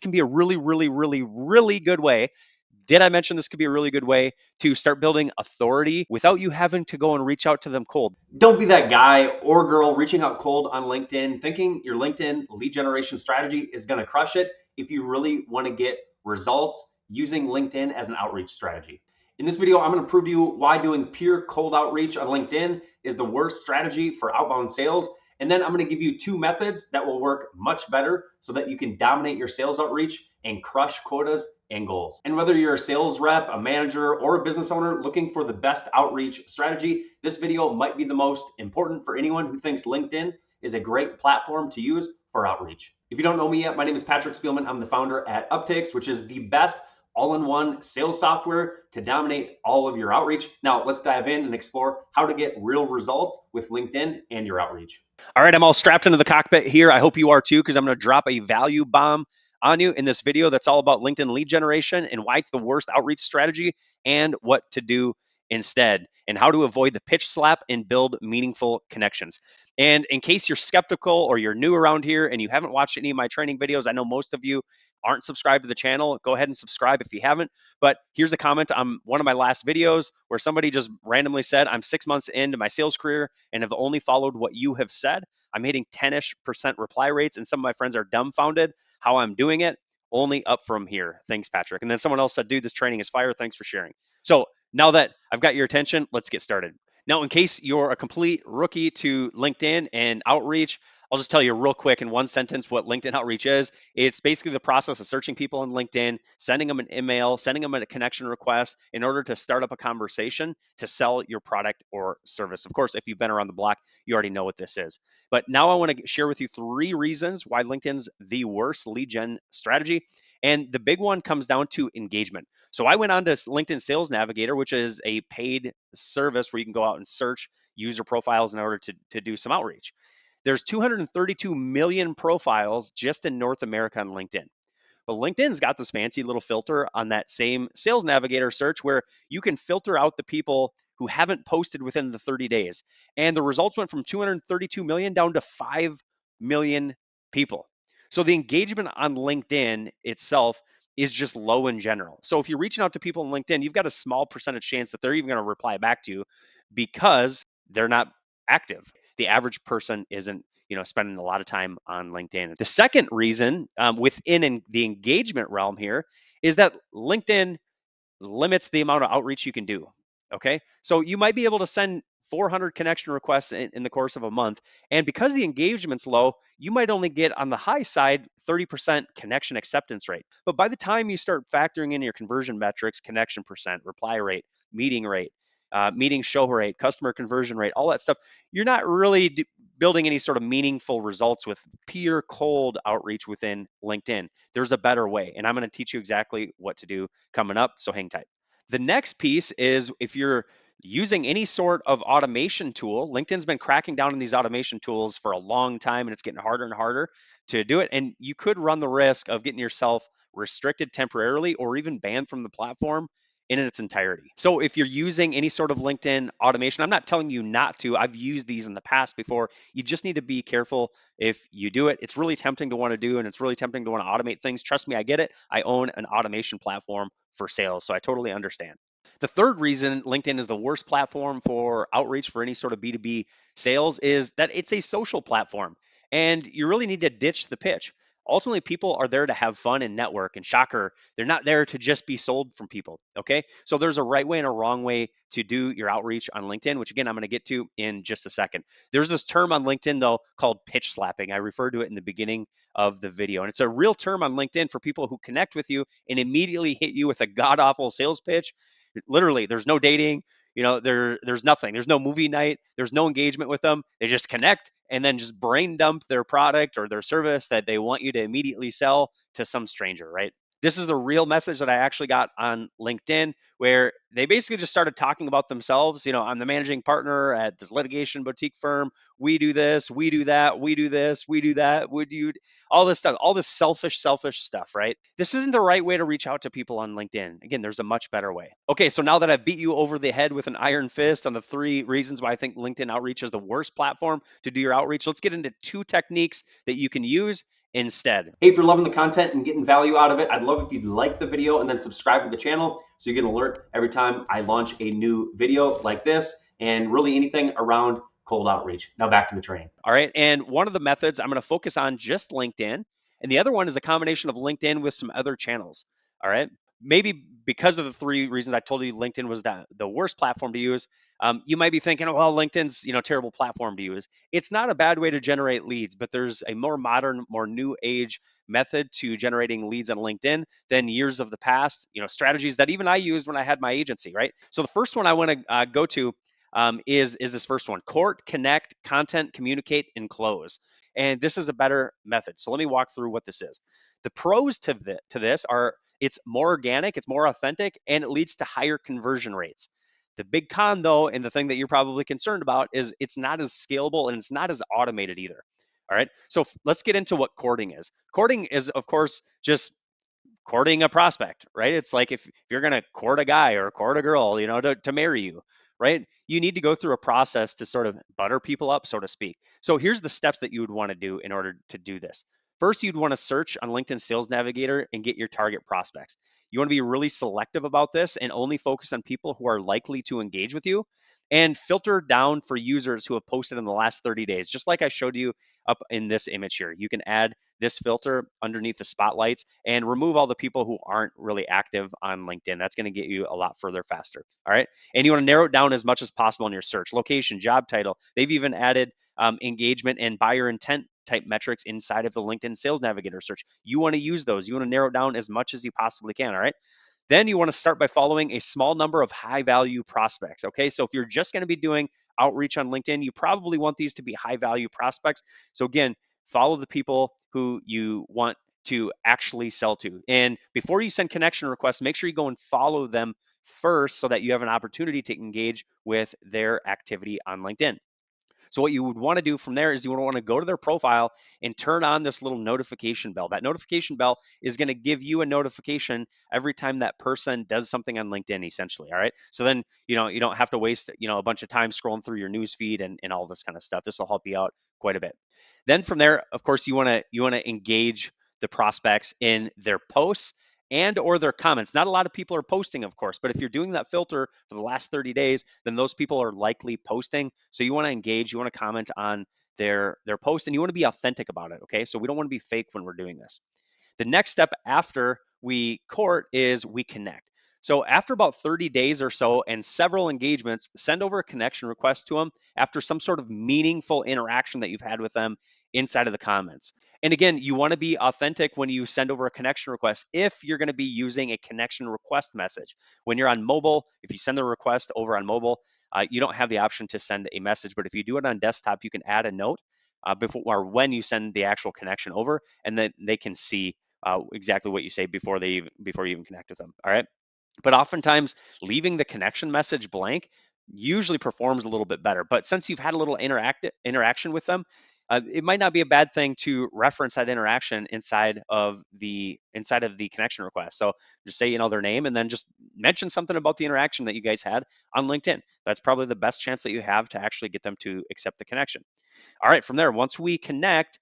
can be a really good way. Did I mention this could be a really good way to start building authority without you having to go and reach out to them cold? Don't be that guy or girl reaching out cold on LinkedIn thinking your LinkedIn lead generation strategy is going to crush it if you really want to get results using LinkedIn as an outreach strategy. In this video, I'm going to prove to you why doing pure cold outreach on LinkedIn is the worst strategy for outbound sales. And then I'm going to give you 2 methods that will work much better so that you can dominate your sales outreach and crush quotas and goals. And whether you're a sales rep, a manager, or a business owner looking for the best outreach strategy, this video might be the most important for anyone who thinks LinkedIn is a great platform to use for outreach. If you don't know me yet, my name is Patrick Spielman. I'm the founder at Uptakes, which is the best all-in-one sales software to dominate all of your outreach. Now, let's dive in and explore how to get real results with LinkedIn and your outreach. All right, I'm all strapped into the cockpit here. I hope you are too, because I'm going to drop a value bomb on you in this video that's all about LinkedIn lead generation and why it's the worst outreach strategy and what to do instead and how to avoid the pitch slap and build meaningful connections. And in case you're skeptical or you're new around here and you haven't watched any of my training videos, I know most of you aren't subscribed to the channel. Go ahead and subscribe if you haven't. But here's a comment on one of my last videos where somebody just randomly said, I'm 6 months into my sales career and have only followed what you have said. I'm hitting 10-ish% reply rates, and some of my friends are dumbfounded how I'm doing it. Only up from here. Thanks, Patrick. And then someone else said, dude, this training is fire. Thanks for sharing. So now that I've got your attention, let's get started. Now, in case you're a complete rookie to LinkedIn and outreach, I'll just tell you real quick in one sentence what LinkedIn outreach is. It's basically the process of searching people on LinkedIn, sending them an email, sending them a connection request in order to start up a conversation to sell your product or service. Of course, if you've been around the block, you already know what this is. But now I want to share with you 3 reasons why LinkedIn's the worst lead gen strategy. And the big one comes down to engagement. So I went on to LinkedIn Sales Navigator, which is a paid service where you can go out and search user profiles in order to do some outreach. There's 232 million profiles just in North America on LinkedIn. But LinkedIn's got this fancy little filter on that same Sales Navigator search where you can filter out the people who haven't posted within the 30 days. And the results went from 232 million down to 5 million people. So the engagement on LinkedIn itself is just low in general. So if you're reaching out to people on LinkedIn, you've got a small percentage chance that they're even going to reply back to you because they're not active. The average person isn't spending a lot of time on LinkedIn. The second reason within the engagement realm here is that LinkedIn limits the amount of outreach you can do. Okay. So you might be able to send 400 connection requests in the course of a month. And because the engagement's low, you might only get on the high side 30% connection acceptance rate. But by the time you start factoring in your conversion metrics, connection percent, reply rate, meeting show rate, customer conversion rate, all that stuff, you're not really building any sort of meaningful results with pure cold outreach within LinkedIn. There's a better way, and I'm going to teach you exactly what to do coming up, so hang tight. The next piece is if you're using any sort of automation tool. LinkedIn's been cracking down on these automation tools for a long time, and it's getting harder and harder to do it. And you could run the risk of getting yourself restricted temporarily or even banned from the platform in its entirety. So if you're using any sort of LinkedIn automation, I'm not telling you not to. I've used these in the past before. You just need to be careful if you do it. It's really tempting to want to do, and it's really tempting to want to automate things. Trust me, I get it. I own an automation platform for sales, so I totally understand. The third reason LinkedIn is the worst platform for outreach for any sort of B2B sales is that it's a social platform, and you really need to ditch the pitch. Ultimately, people are there to have fun and network, and shocker, they're not there to just be sold from people, okay? So there's a right way and a wrong way to do your outreach on LinkedIn, which again, I'm gonna get to in just a second. There's this term on LinkedIn though called pitch slapping. I referred to it in the beginning of the video, and it's a real term on LinkedIn for people who connect with you and immediately hit you with a god-awful sales pitch. Literally, there's no dating, there's nothing. There's no movie night. There's no engagement with them. They just connect and then just brain dump their product or their service that they want you to immediately sell to some stranger, right? This is a real message that I actually got on LinkedIn where they basically just started talking about themselves. I'm the managing partner at this litigation boutique firm. We do this, we do that, we do this, we do that, we do all this stuff, all this selfish stuff, right? This isn't the right way to reach out to people on LinkedIn. Again, there's a much better way. Okay, so now that I've beat you over the head with an iron fist on the 3 reasons why I think LinkedIn outreach is the worst platform to do your outreach, let's get into 2 techniques that you can use instead. Hey, if you're loving the content and getting value out of it, I'd love if you'd like the video and then subscribe to the channel so you get an alert every time I launch a new video like this and really anything around cold outreach. Now back to the training. All right, and one of the methods I'm going to focus on just LinkedIn, and the other one is a combination of LinkedIn with some other channels. All right, maybe because of the three reasons I told you LinkedIn was the worst platform to use. You might be thinking, well, LinkedIn's terrible platform to use. It's not a bad way to generate leads, but there's a more modern, more new age method to generating leads on LinkedIn than years of the past. Strategies that even I used when I had my agency, right? So the first one I want to go to is this first one: court, connect, content, communicate, and close. And this is a better method. So let me walk through what this is. The pros to this are it's more organic, it's more authentic, and it leads to higher conversion rates. The big con, though, and the thing that you're probably concerned about is it's not as scalable and it's not as automated either. All right. So let's get into what courting is. Courting is, of course, just courting a prospect, right? It's like if you're going to court a guy or court a girl, to marry you, right? You need to go through a process to sort of butter people up, so to speak. So here's the steps that you would want to do in order to do this. First, you'd want to search on LinkedIn Sales Navigator and get your target prospects. You want to be really selective about this and only focus on people who are likely to engage with you and filter down for users who have posted in the last 30 days, just like I showed you up in this image here. You can add this filter underneath the spotlights and remove all the people who aren't really active on LinkedIn. That's going to get you a lot further faster. All right. And you want to narrow it down as much as possible in your search: location, job title. They've even added engagement and buyer intent type metrics inside of the LinkedIn Sales Navigator search. You want to use those. You want to narrow it down as much as you possibly can. All right. Then you want to start by following a small number of high value prospects. Okay. So if you're just going to be doing outreach on LinkedIn, you probably want these to be high value prospects. So again, follow the people who you want to actually sell to. And before you send connection requests, make sure you go and follow them first so that you have an opportunity to engage with their activity on LinkedIn. So what you would want to do from there is you would want to go to their profile and turn on this little notification bell. That notification bell is going to give you a notification every time that person does something on LinkedIn, essentially. All right. So then, you don't have to waste, a bunch of time scrolling through your news feed and all this kind of stuff. This will help you out quite a bit. Then from there, of course, you want to engage the prospects in their posts and or their comments. Not a lot of people are posting, of course, but if you're doing that filter for the last 30 days, then those people are likely posting. So you want to engage, you want to comment on their post, and you want to be authentic about it. Okay. So we don't want to be fake when we're doing this. The next step after we court is we connect. So after about 30 days or so and several engagements, send over a connection request to them after some sort of meaningful interaction that you've had with them inside of the comments. And again, you want to be authentic when you send over a connection request if you're going to be using a connection request message. When you're on mobile, if you send the request over on mobile, you don't have the option to send a message. But if you do it on desktop, you can add a note before or when you send the actual connection over, and then they can see exactly what you say before you even connect with them. All right. But oftentimes leaving the connection message blank usually performs a little bit better. But since you've had a little interaction with them, it might not be a bad thing to reference that interaction inside of the connection request. So just say their name and then just mention something about the interaction that you guys had on LinkedIn. That's probably the best chance that you have to actually get them to accept the connection. All right, from there, once we connect,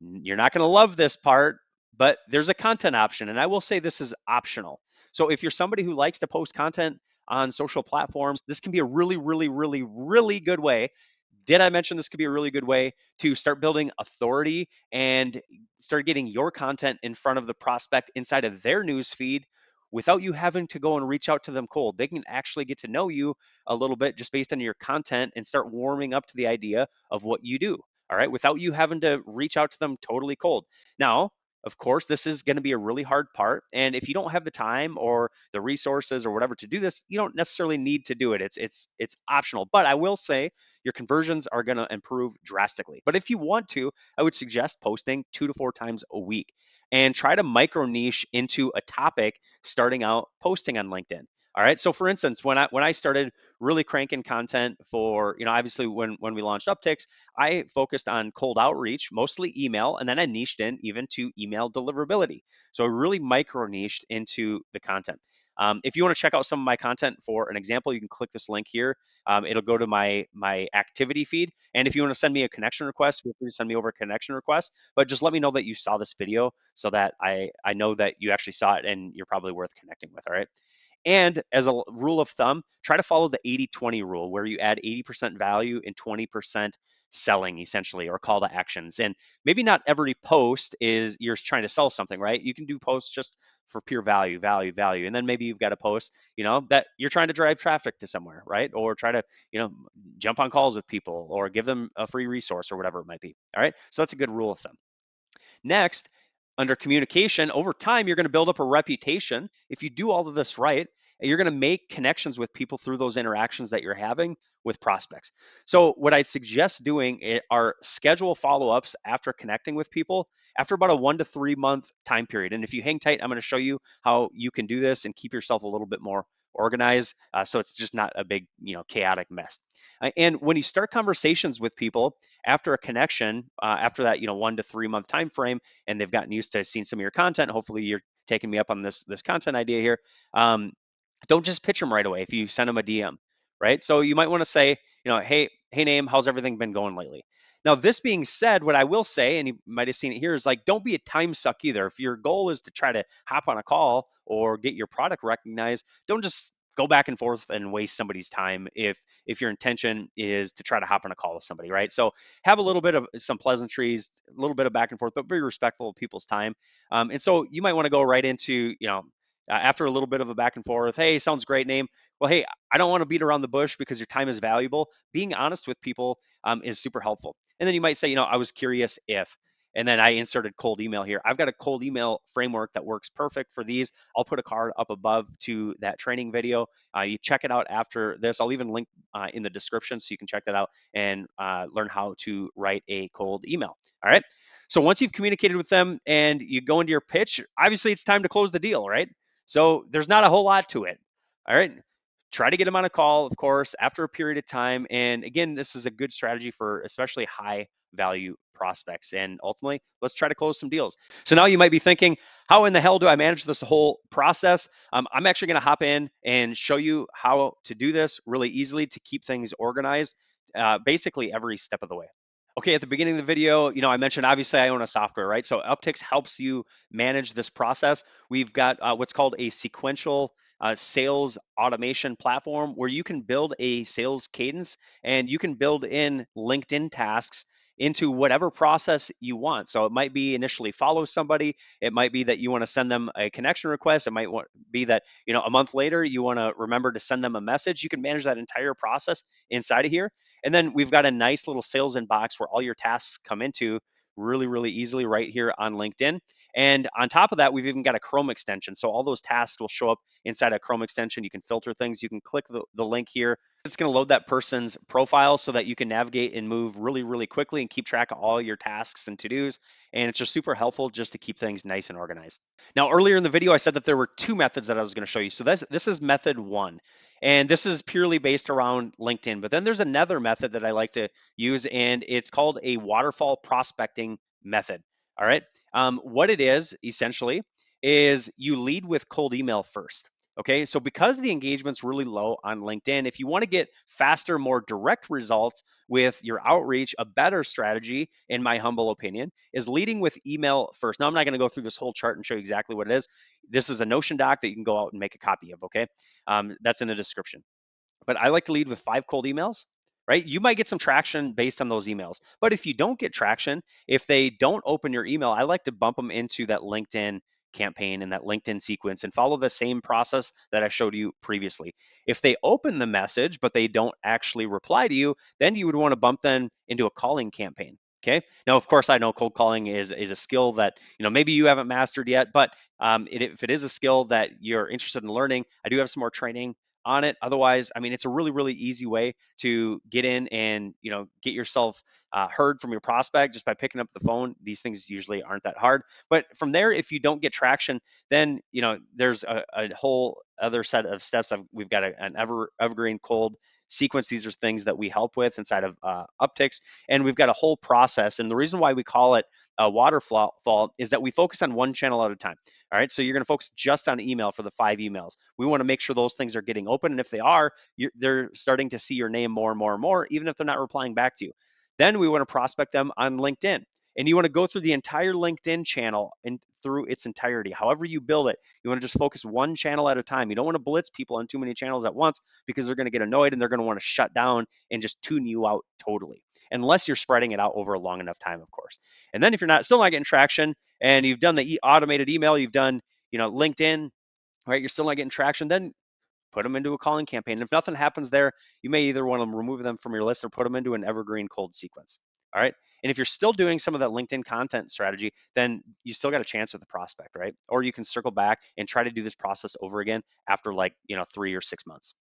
you're not going to love this part, but there's a content option. And I will say this is optional. So if you're somebody who likes to post content on social platforms, this can be a really, really, really, really good way. Did I mention this could be a really good way to start building authority and start getting your content in front of the prospect inside of their news feed without you having to go and reach out to them cold? They can actually get to know you a little bit just based on your content and start warming up to the idea of what you do. All right, without you having to reach out to them totally cold. Now, of course, this is going to be a really hard part. And if you don't have the time or the resources or whatever to do this, you don't necessarily need to do it. It's optional. But I will say your conversions are going to improve drastically. But if you want to, I would suggest posting 2 to 4 times a week and try to micro niche into a topic starting out posting on LinkedIn. All right. So for instance, when I started really cranking content for, obviously when we launched Upticks, I focused on cold outreach, mostly email, and then I niched in even to email deliverability. So I really micro niched into the content. If you want to check out some of my content for an example, you can click this link here. It'll go to my activity feed. And if you want to send me a connection request, feel free to send me over a connection request. But just let me know that you saw this video so that I know that you actually saw it and you're probably worth connecting with. All right. And as a rule of thumb, try to follow the 80-20 rule where you add 80% value and 20% selling essentially, or call to actions. And maybe not every post is you're trying to sell something, right? You can do posts just for pure value, value, value. And then maybe you've got a post, that you're trying to drive traffic to somewhere, right? Or try to, jump on calls with people or give them a free resource or whatever it might be. All right. So that's a good rule of thumb. Next, under communication, over time, you're going to build up a reputation. If you do all of this right, you're going to make connections with people through those interactions that you're having with prospects. So, what I suggest doing are schedule follow ups after connecting with people after about a 1 to 3 month time period. And if you hang tight, I'm going to show you how you can do this and keep yourself a little bit more organized so it's just not a big, chaotic mess. And when you start conversations with people after a connection, after that, 1 to 3 month time frame, and they've gotten used to seeing some of your content, hopefully you're taking me up on this content idea here. Um, don't just pitch them right away if you send them a DM, right? So you might want to say, hey, name, how's everything been going lately? Now, this being said, what I will say, and you might have seen it here, is like, don't be a time suck either. If your goal is to try to hop on a call or get your product recognized, don't just go back and forth and waste somebody's time if your intention is to try to hop on a call with somebody, right? So have a little bit of some pleasantries, a little bit of back and forth, but be respectful of people's time. And so you might want to go right into, after a little bit of a back and forth, hey, sounds great, name. Well, hey, I don't want to beat around the bush because your time is valuable. Being honest with people is super helpful. And then you might say, I was curious if, and then I inserted cold email here. I've got a cold email framework that works perfect for these. I'll put a card up above to that training video. You check it out after this. I'll even link in the description so you can check that out and learn how to write a cold email. All right. So once you've communicated with them and you go into your pitch, obviously it's time to close the deal, right? So there's not a whole lot to it. All right. Try to get them on a call, of course, after a period of time. And again, this is a good strategy for especially high value prospects. And ultimately, let's try to close some deals. So now you might be thinking, how in the hell do I manage this whole process? I'm actually going to hop in and show you how to do this really easily to keep things organized, basically every step of the way. Okay, at the beginning of the video, I mentioned obviously I own a software, right? So Uptix helps you manage this process. We've got what's called a sequential sales automation platform where you can build a sales cadence and you can build in LinkedIn tasks into whatever process you want. So it might be initially follow somebody. It might be that you want to send them a connection request. It might be that, a month later you want to remember to send them a message. You can manage that entire process inside of here. And then we've got a nice little sales inbox where all your tasks come into really, really easily right here on LinkedIn. And on top of that, we've even got a Chrome extension. So all those tasks will show up inside a Chrome extension. You can filter things. You can click the link here. It's going to load that person's profile so that you can navigate and move really, really quickly and keep track of all your tasks and to-dos. And it's just super helpful just to keep things nice and organized. Now, earlier in the video, I said that there were two methods that I was going to show you. So this is method one. And this is purely based around LinkedIn. But then there's another method that I like to use, and it's called a waterfall prospecting method. All right. What it is essentially is you lead with cold email first. Okay, so because the engagement's really low on LinkedIn, if you want to get faster, more direct results with your outreach, a better strategy, in my humble opinion, is leading with email first. Now, I'm not going to go through this whole chart and show you exactly what it is. This is a Notion doc that you can go out and make a copy of, okay? That's in the description. But I like to lead with 5 cold emails, right? You might get some traction based on those emails. But if you don't get traction, if they don't open your email, I like to bump them into that LinkedIn campaign and that LinkedIn sequence and follow the same process that I showed you previously. If they open the message, but they don't actually reply to you, then you would want to bump them into a calling campaign. Okay. Now, of course, I know cold calling is a skill that maybe you haven't mastered yet, but if it is a skill that you're interested in learning, I do have some more training on it. Otherwise, I mean, it's a really, really easy way to get in and, get yourself heard from your prospect just by picking up the phone. These things usually aren't that hard. But from there, if you don't get traction, then, there's a whole other set of steps. We've got an evergreen cold sequence. These are things that we help with inside of Upticks, and we've got a whole process. And the reason why we call it a waterfall is that we focus on one channel at a time. All right, so you're going to focus just on email for the 5 emails. We want to make sure those things are getting open, and if they are, they're starting to see your name more and more and more, even if they're not replying back to you. Then we want to prospect them on LinkedIn. And you want to go through the entire LinkedIn channel and through its entirety. However you build it, you want to just focus one channel at a time. You don't want to blitz people on too many channels at once because they're going to get annoyed and they're going to want to shut down and just tune you out totally. Unless you're spreading it out over a long enough time, of course. And then if you're still not getting traction and you've done the automated email, you've done, LinkedIn, right? You're still not getting traction, then put them into a calling campaign. And if nothing happens there, you may either want to remove them from your list or put them into an evergreen cold sequence. All right. And if you're still doing some of that LinkedIn content strategy, then you still got a chance with the prospect, right? Or you can circle back and try to do this process over again after 3 or 6 months.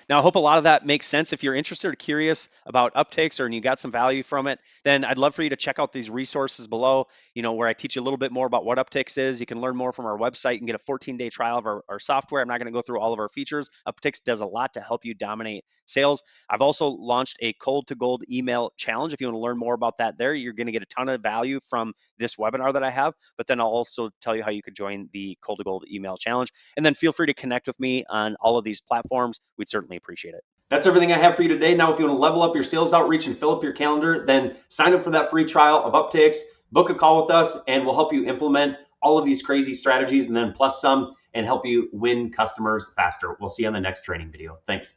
Now, I hope a lot of that makes sense. If you're interested or curious about uptakes or you got some value from it, then I'd love for you to check out these resources below, where I teach you a little bit more about what uptakes is. You can learn more from our website and get a 14-day trial of our software. I'm not going to go through all of our features. Uptakes does a lot to help you dominate sales. I've also launched a cold to gold email challenge. If you want to learn more about that there, you're going to get a ton of value from this webinar that I have, but then I'll also tell you how you could join the cold to gold email challenge. And then feel free to connect with me on all of these platforms. We'd certainly appreciate it. That's everything I have for you today. Now, if you want to level up your sales outreach and fill up your calendar, then sign up for that free trial of Uptakes, book a call with us, and we'll help you implement all of these crazy strategies and then plus some and help you win customers faster. We'll see you on the next training video. Thanks.